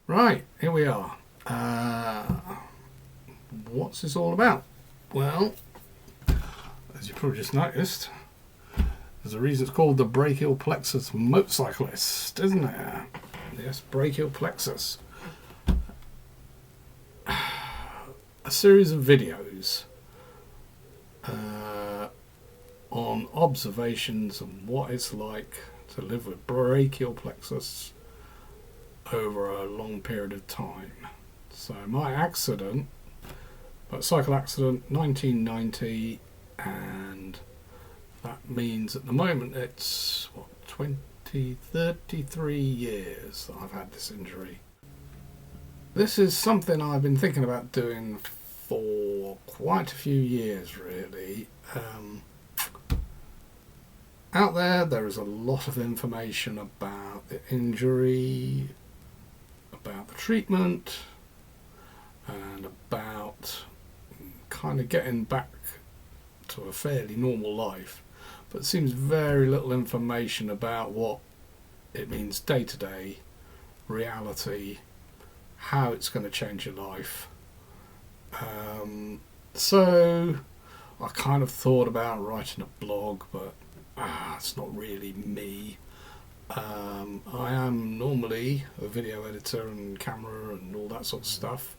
Right, here we are. What's this all about? Well, as you probably just noticed, there's a reason it's called the Brachial Plexus Motorcyclist, isn't there? Yes, Brachial Plexus. A series of videos on observations of what it's like to live with brachial plexus over a long period of time. So my accident, motorcycle accident, 1990, and that means at the moment it's what, 33 years that I've had this injury. This is something I've been thinking about doing for quite a few years, really. Out there is a lot of information about the injury, about the treatment, and about kind of getting back to a fairly normal life. But it seems very little information about what it means day to day, reality, how it's going to change your life. So I kind of thought about writing a blog, but it's not really me. I am normally a video editor and camera and all that sort of stuff,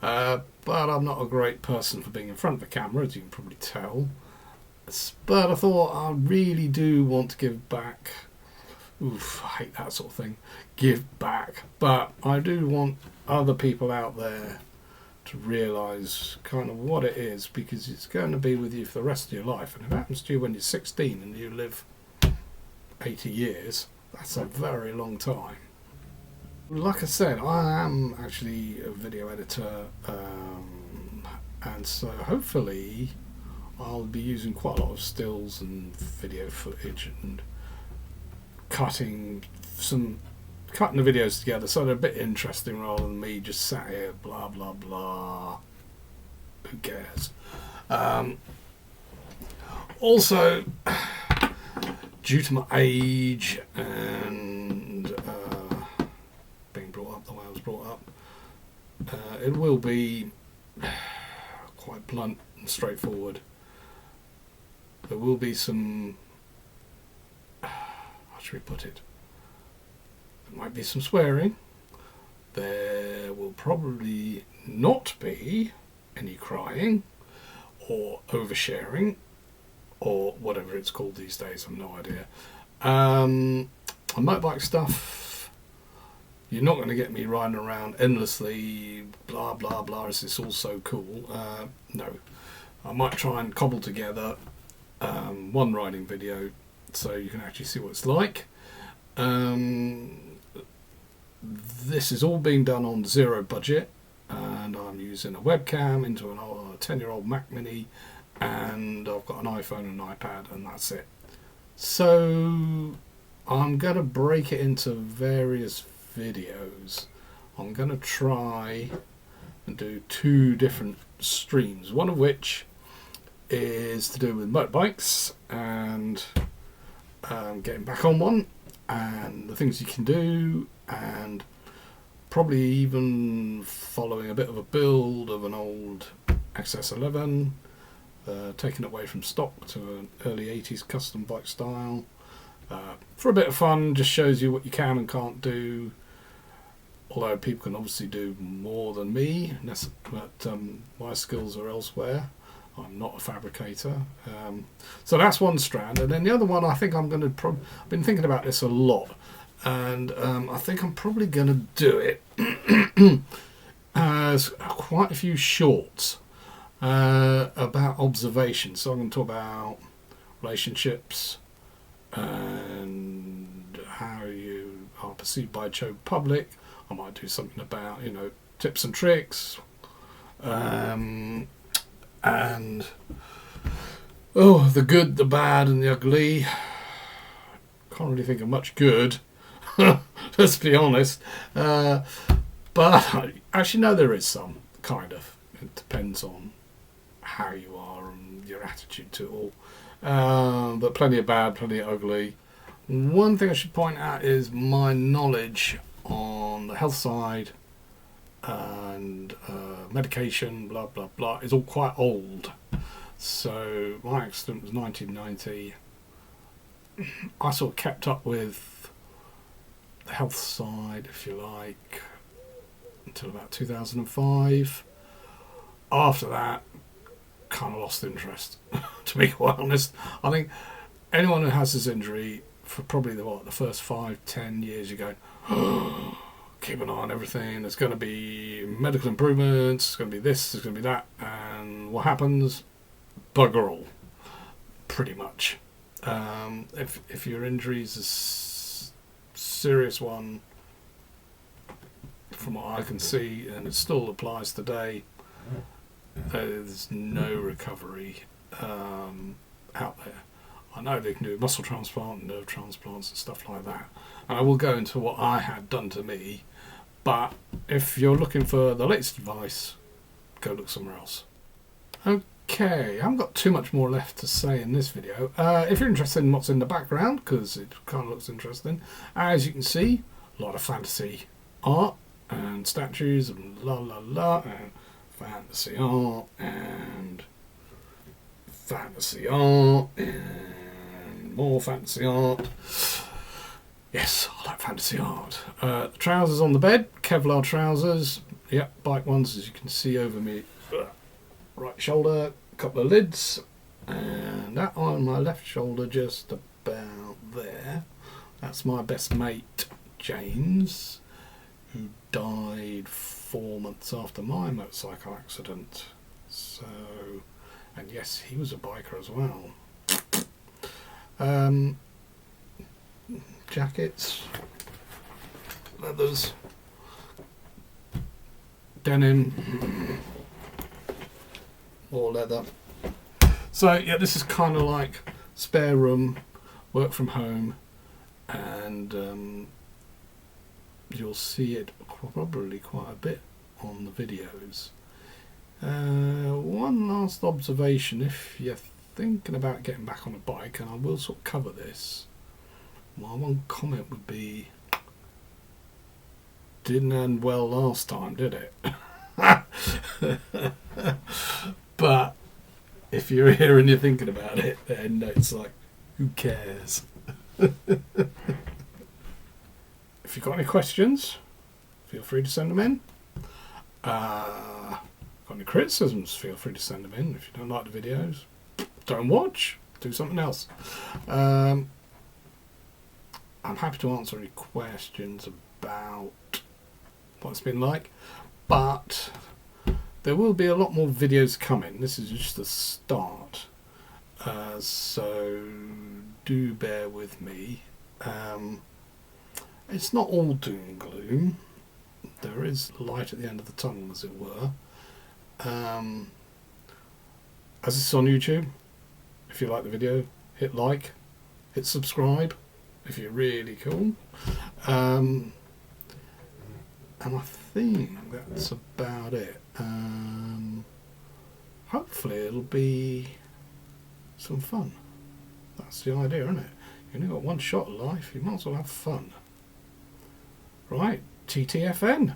but I'm not a great person for being in front of a camera, as you can probably tell. But I thought I really do want to give back. Oof, I hate that sort of thing. Give back. But I do want other people out there to realise kind of what it is, because it's going to be with you for the rest of your life. And if it happens to you when you're 16 and you live 80 years, that's a very long time. Like I said, I am actually a video editor, and so hopefully I'll be using quite a lot of stills and video footage and cutting the videos together so they're a bit interesting rather than me just sat here blah blah blah. Who cares? Also, due to my age and being brought up the way I was brought up, it will be quite blunt and straightforward. There will be some, how should we put it? There might be some swearing. There will probably not be any crying or oversharing or whatever it's called these days. I've no idea. On motorbike stuff, you're not going to get me riding around endlessly, blah blah blah, is this all so cool? No. I might try and cobble together one riding video so you can actually see what it's like. This is all being done on zero budget, and I'm using a webcam into an 10-year-old Mac Mini, and I've got an iPhone and an iPad, and that's it. So I'm going to break it into various videos. I'm going to try and do 2 different streams, one of which is to do with motorbikes and getting back on one and the things you can do, and probably even following a bit of a build of an old XS11, taken away from stock to an early 80s custom bike style, for a bit of fun. Just shows you what you can and can't do, although people can obviously do more than me, but my skills are elsewhere. I'm not a fabricator. So that's one strand. And then the other one, I think I'm going to I've been thinking about this a lot, and I think I'm probably going to do it as quite a few shorts about observations. So I'm going to talk about relationships and how you are perceived by the public. I might do something about, tips and tricks. And the good, the bad, and the ugly. Can't really think of much good, let's be honest. But actually, no, there is some, kind of. It depends on how you are and your attitude to it all. But plenty of bad, plenty of ugly. One thing I should point out is my knowledge on the health side and medication, blah blah blah, is all quite old. So my accident was 1990. I sort of kept up with the health side, if you like, until about 2005. After that, kind of lost interest, to be quite honest. I think anyone who has this injury, for probably the first 5-10 years, you go, oh, keep an eye on everything. There's going to be medical improvements. There's going to be this. There's going to be that. And what happens? Bugger all, pretty much. If your injury is a serious one, from what I can see, and it still applies today, there's no recovery out there. I know they can do muscle transplant, nerve transplants and stuff like that, and I will go into what I had done to me, but if you're looking for the latest advice, go look somewhere else. Okay, I haven't got too much more left to say in this video. If you're interested in what's in the background, because it kind of looks interesting, as you can see, a lot of fantasy art and statues and la la la, and fantasy art and fantasy art and more fantasy art. Yes, I like fantasy art. The trousers on the bed, Kevlar trousers. Yep, bike ones, as you can see over me. Right shoulder, a couple of lids, and that on my left shoulder just about there. That's my best mate, James, who died 4 months after my motorcycle accident. So, and yes, he was a biker as well. Jackets, leathers, denim, more leather. So yeah, this is kind of like spare room, work from home, and you'll see it probably quite a bit on the videos. One last observation: if you're thinking about getting back on a bike, and I will sort of cover this, my one comment would be, didn't end well last time, did it? But if you're here and you're thinking about it, then it's like, who cares? If you've got any questions, feel free to send them in. Got any criticisms, feel free to send them in. If you don't like the videos, don't watch, do something else. I'm happy to answer any questions about what it's been like, but there will be a lot more videos coming. This is just the start, so do bear with me. It's not all doom and gloom. There is light at the end of the tunnel, as it were. As this is on YouTube, if you like the video, hit like, hit subscribe if you're really cool. And I think that's about it. Hopefully it'll be some fun. That's the idea, isn't it? You only got one shot at life, you might as well have fun. Right, TTFN.